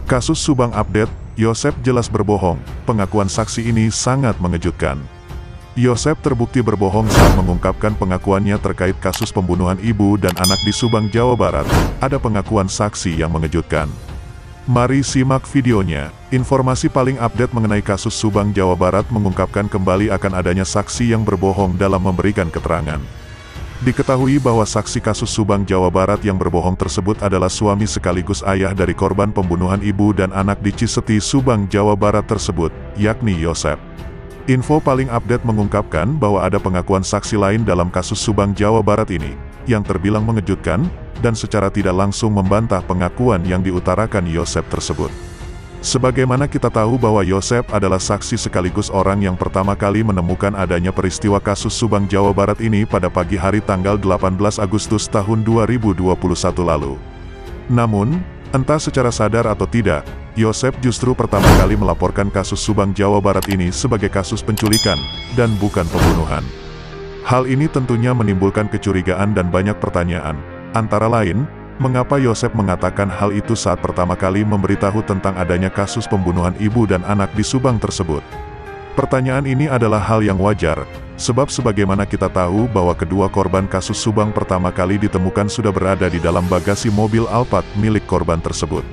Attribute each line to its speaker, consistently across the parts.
Speaker 1: Kasus Subang update, Yosep jelas berbohong, pengakuan saksi ini sangat mengejutkan. Yosep terbukti berbohong saat mengungkapkan pengakuannya terkait kasus pembunuhan ibu dan anak di Subang, Jawa Barat. Ada pengakuan saksi yang mengejutkan. Mari simak videonya. Informasi paling update mengenai kasus Subang, Jawa Barat mengungkapkan kembali akan adanya saksi yang berbohong dalam memberikan keterangan. Diketahui bahwa saksi kasus Subang, Jawa Barat yang berbohong tersebut adalah suami sekaligus ayah dari korban pembunuhan ibu dan anak di Ciseti, Subang, Jawa Barat tersebut, yakni Yosep. Info paling update mengungkapkan bahwa ada pengakuan saksi lain dalam kasus Subang, Jawa Barat ini, yang terbilang mengejutkan, dan secara tidak langsung membantah pengakuan yang diutarakan Yosep tersebut. Sebagaimana kita tahu bahwa Yosep adalah saksi sekaligus orang yang pertama kali menemukan adanya peristiwa kasus Subang, Jawa Barat ini pada pagi hari tanggal 18 Agustus tahun 2021 lalu. Namun, entah secara sadar atau tidak, Yosep justru pertama kali melaporkan kasus Subang, Jawa Barat ini sebagai kasus penculikan, dan bukan pembunuhan. Hal ini tentunya menimbulkan kecurigaan dan banyak pertanyaan, antara lain, mengapa Yosep mengatakan hal itu saat pertama kali memberitahu tentang adanya kasus pembunuhan ibu dan anak di Subang tersebut? Pertanyaan ini adalah hal yang wajar, sebab sebagaimana kita tahu bahwa kedua korban kasus Subang pertama kali ditemukan sudah berada di dalam bagasi mobil Alphard milik korban tersebut.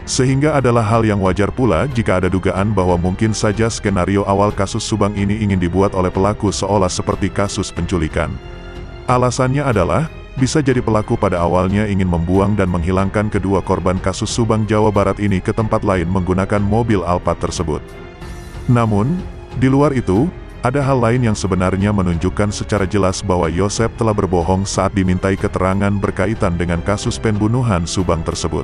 Speaker 1: Sehingga adalah hal yang wajar pula jika ada dugaan bahwa mungkin saja skenario awal kasus Subang ini ingin dibuat oleh pelaku seolah seperti kasus penculikan. Alasannya adalah, bisa jadi pelaku pada awalnya ingin membuang dan menghilangkan kedua korban kasus Subang, Jawa Barat ini ke tempat lain menggunakan mobil Alphard tersebut. Namun, di luar itu, ada hal lain yang sebenarnya menunjukkan secara jelas bahwa Yosep telah berbohong saat dimintai keterangan berkaitan dengan kasus pembunuhan Subang tersebut.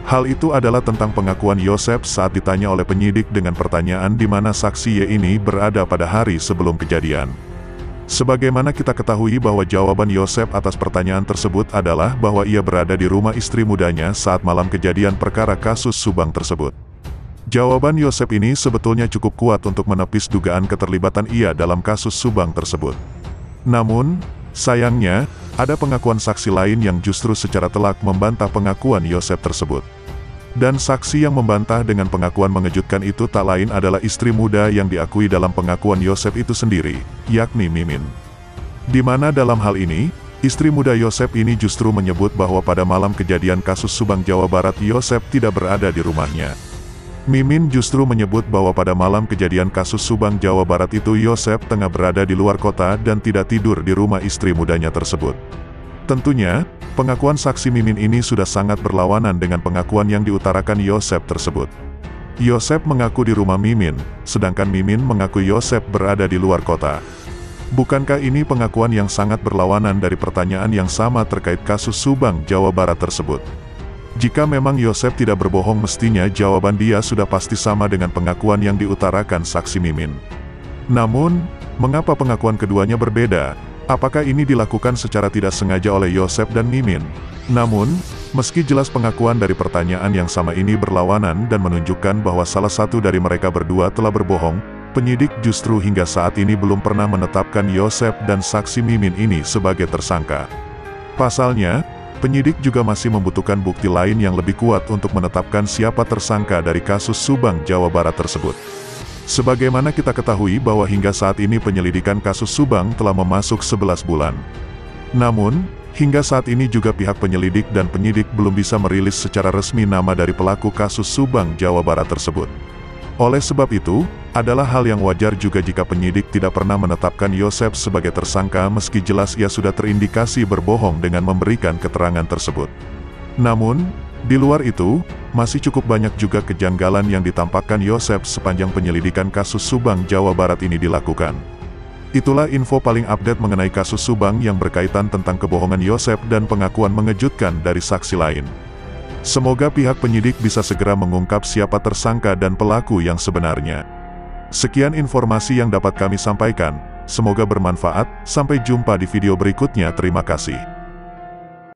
Speaker 1: Hal itu adalah tentang pengakuan Yosep saat ditanya oleh penyidik dengan pertanyaan di mana saksi Y ini berada pada hari sebelum kejadian. Sebagaimana kita ketahui bahwa jawaban Yosep atas pertanyaan tersebut adalah bahwa ia berada di rumah istri mudanya saat malam kejadian perkara kasus Subang tersebut. Jawaban Yosep ini sebetulnya cukup kuat untuk menepis dugaan keterlibatan ia dalam kasus Subang tersebut. Namun, sayangnya, ada pengakuan saksi lain yang justru secara telak membantah pengakuan Yosep tersebut. Dan saksi yang membantah dengan pengakuan mengejutkan itu tak lain adalah istri muda yang diakui dalam pengakuan Yosep itu sendiri, yakni Mimin. Di mana dalam hal ini, istri muda Yosep ini justru menyebut bahwa pada malam kejadian kasus Subang, Jawa Barat Yosep tidak berada di rumahnya. Mimin justru menyebut bahwa pada malam kejadian kasus Subang, Jawa Barat itu Yosep tengah berada di luar kota dan tidak tidur di rumah istri mudanya tersebut. Tentunya, pengakuan saksi Mimin ini sudah sangat berlawanan dengan pengakuan yang diutarakan Yosep tersebut. Yosep mengaku di rumah Mimin, sedangkan Mimin mengaku Yosep berada di luar kota. Bukankah ini pengakuan yang sangat berlawanan dari pertanyaan yang sama terkait kasus Subang, Jawa Barat tersebut? Jika memang Yosep tidak berbohong, mestinya jawaban dia sudah pasti sama dengan pengakuan yang diutarakan saksi Mimin. Namun, mengapa pengakuan keduanya berbeda? Apakah ini dilakukan secara tidak sengaja oleh Yosep dan Mimin? Namun, meski jelas pengakuan dari pertanyaan yang sama ini berlawanan dan menunjukkan bahwa salah satu dari mereka berdua telah berbohong, penyidik justru hingga saat ini belum pernah menetapkan Yosep dan saksi Mimin ini sebagai tersangka. Pasalnya, penyidik juga masih membutuhkan bukti lain yang lebih kuat untuk menetapkan siapa tersangka dari kasus Subang, Jawa Barat tersebut. Sebagaimana kita ketahui bahwa hingga saat ini penyelidikan kasus Subang telah memasuk 11 bulan. Namun, hingga saat ini juga pihak penyelidik dan penyidik belum bisa merilis secara resmi nama dari pelaku kasus Subang, Jawa Barat tersebut. Oleh sebab itu, adalah hal yang wajar juga jika penyidik tidak pernah menetapkan Yosep sebagai tersangka meski jelas ia sudah terindikasi berbohong dengan memberikan keterangan tersebut. Namun, di luar itu, masih cukup banyak juga kejanggalan yang ditampakkan Yosep sepanjang penyelidikan kasus Subang, Jawa Barat ini dilakukan. Itulah info paling update mengenai kasus Subang yang berkaitan tentang kebohongan Yosep dan pengakuan mengejutkan dari saksi lain. Semoga pihak penyidik bisa segera mengungkap siapa tersangka dan pelaku yang sebenarnya. Sekian informasi yang dapat kami sampaikan, semoga bermanfaat, sampai jumpa di video berikutnya, terima kasih.